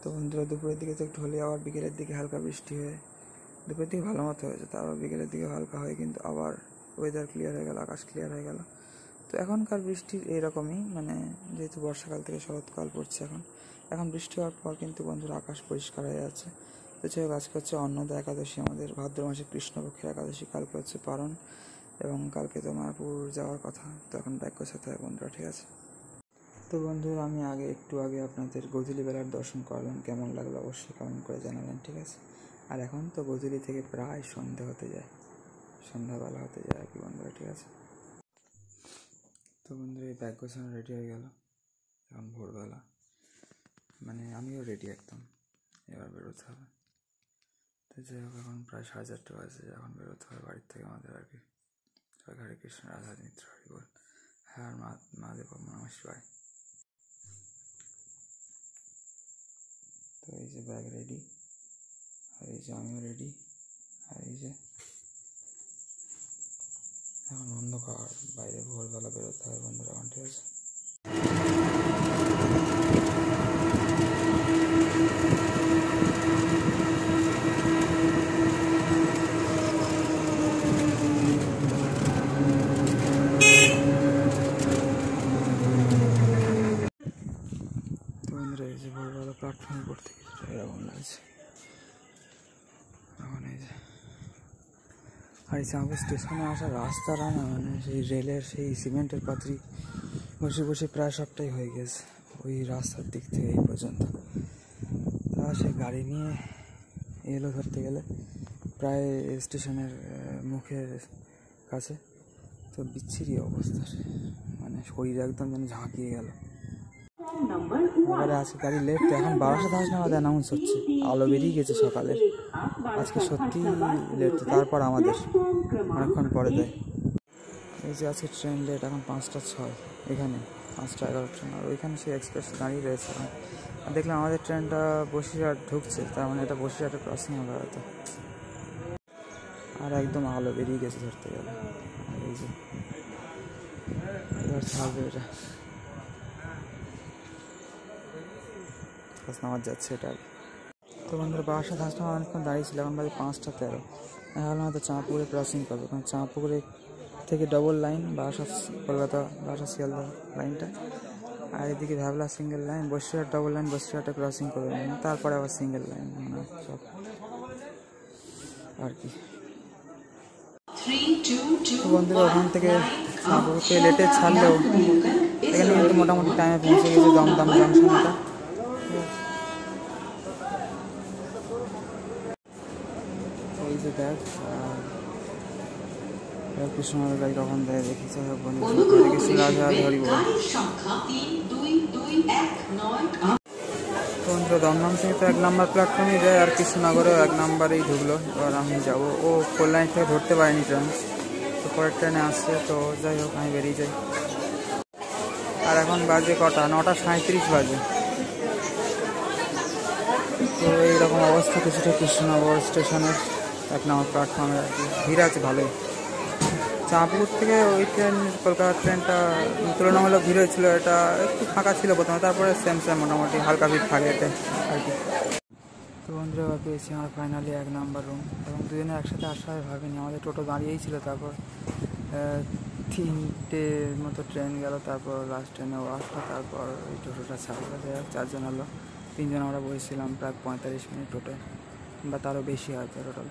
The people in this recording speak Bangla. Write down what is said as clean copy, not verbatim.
তো বন্ধুরা দুপুরের দিকে তো একটু হলে আবার বিকেলের দিকে হালকা বৃষ্টি হয়ে দুপুরের দিকে ভালো মতো হয়েছে, তারপর বিকেলের দিকে হালকা হয়ে কিন্তু আবার ওয়েদার ক্লিয়ার হয়ে গেল, আকাশ ক্লিয়ার হয়ে গেল। তো এখনকার বৃষ্টির এইরকমই, মানে যেহেতু বর্ষাকাল থেকে শরৎকাল পড়ছে এখন বৃষ্টি হওয়ার পর কিন্তু বন্ধুরা আকাশ পরিষ্কার হয়ে যাচ্ছে। তো যাই হোক, আজকে হচ্ছে অন্নদা একাদশী, আমাদের ভাদ্র মাসে কৃষ্ণপক্ষের একাদশী। কালকে হচ্ছে পারণ এবং কালকে তো মায়াপুর যাওয়ার কথা। তো এখন ব্যাক গোছাতে হয় বন্ধুরা, ঠিক আছে? তো বন্ধুরা আমি একটু আগে আপনাদের গোধূলি বেলার দর্শন করালাম, কেমন লাগলো অবশ্যই কমেন্ট করে জানাবেন, ঠিক আছে? আর এখন তো গোধূলি থেকে প্রায় সন্ধ্যাবেলা হতে যায় আর কি বন্ধুরা, ঠিক আছে? তো বন্ধুরা এই ব্যাগ গোছানো রেডি হয়ে গেল, এখন ভোরবেলা, মানে আমিও রেডি একদম, এবার বেরোতে হবে। তো যাই হোক, এখন প্রায় 4:30 বাজে, এখন বেরোতে হবে বাড়ির থেকে আমাদের আর কি। হরে কৃষ্ণ, রাধা মিত্র, হরি বল, হ্যাঁ, আর মহাদেব নমঃ শিবায়। তো এই যে ব্যাগ রেডি, আর এই যে আমিও রেডি, আর এই যে এখন অন্ধকার, বাইরে ভোরবেলা বেরোতে হবে বন্ধুরা, এখন ঠিক আছে? তো বন্ধুরা এই যে ভোরবেলা প্ল্যাটফর্মে পড়তে কিছুটা এরকম লাগছে এখন। এই যে আর এই চাঁদপুর স্টেশনে আসার রাস্তাটা না, মানে সেই রেলের সেই সিমেন্টের পাত্রি বসে বসে প্রায় সবটাই হয়ে গেছে ওই রাস্তার দিক থেকে এই পর্যন্ত। সে গাড়ি নিয়ে এলো ধরতে গেলে প্রায় স্টেশনের মুখের কাছে, তো বিচ্ছিরি অবস্থা, মানে শরীর একদম যেন ঝাঁকিয়ে গেল। এবারে আজকে গাড়ি লেট, এখন 12:10 নাগাদ অ্যানাউন্স হচ্ছে, আলো বেরিয়ে গেছে সকালের। আজকে সত্যি লেট, তারপর আমাদের অনেকক্ষণ পরে দেয়। এই যে আজকে ট্রেন লেট, এখন 5:06, এখানে 5:11 ট্রেন, আর ওইখানে সেই এক্সপ্রেস দাঁড়িয়ে রয়েছে। এখন দেখলাম আমাদের ট্রেনটা বসিরহাট ঢুকছে, তার মানে এটা বসিরহাটে ক্রসিং হবে হয়তো। আর একদম আলো বেরিয়ে গেছে ধরতে গেলে। আর এই যে এবার ছাড়বে, এটা নামাজ যাচ্ছে এটা। তো বন্ধুরা 12:10 অনেকক্ষণ দাঁড়িয়েছিল, এখন বাজে 5:13। এখন হয়তো চাঁদপুরে ক্রসিং করবে, কারণ চাঁদপুরে থেকে ডবল লাইন কলকাতা বারাসাত শিয়ালদা লাইনটা, আর এদিকে Bhabla single line, Basirhat double line, বসিরহাটে ক্রসিং করবে, তারপরে আবার সিঙ্গেল লাইন, মানে সব আর কি। তো বন্ধুরা ওখান থেকে চাঁদপুরকে লেটে ছাড়লেও এখানে কিন্তু মোটামুটি টাইমে পৌঁছে গেছে দমদম জংশনটা। এই যে দেখ, আর কৃষ্ণনগরের গাড়ি কখন দেয় দেখি। কৃষ্ণ রাধা হরি বল। তো দমদম থেকে তো 1 নম্বর প্ল্যাটফর্মে যায়, আর কৃষ্ণনগরেও 1 নম্বরেই ঢুকলো। এবার আমি যাবো, ও কল্যাণী থেকে ধরতে পারিনি ট্রেন, তো পরের ট্রেনে আসছে। তো যাই হোক, আমি বেরিয়ে যাই। আর এখন বাজে কটা, 9:37 বাজে। তো এইরকম অবস্থা কিছুটা কৃষ্ণনগর স্টেশনের 1 নম্বর প্ল্যাটফর্মে আর কি, ভিড় আছে ভালোই। চাঁদপুর থেকে ওই ট্রেন, কলকাতা ট্রেনটা তুলনামূলক ভিড় হয়েছিল, এটা একটু ফাঁকা ছিল প্রথমে, তারপরে সেম মোটামুটি হালকা ভিড় থাকে এটা আর কি। তো বন্ধুরা এবার পেয়েছি আমার ফাইনালি 1 নম্বর রুম, এবং দুজনে একসাথে আসা হয় ভাবিনি। আমাদের টোটো দাঁড়িয়েই ছিল, তারপর 3টে মতো ট্রেন গেল, তারপর লাস্ট ট্রেনেও আসলো, তারপর ওই টোটোটা ছাড়লো। যাই হোক 4 জন হলো, 3 জন আমরা বসেছিলাম প্রায় 45 মিনিট টোটো, বা তারও বেশি হয়তো টোটাল।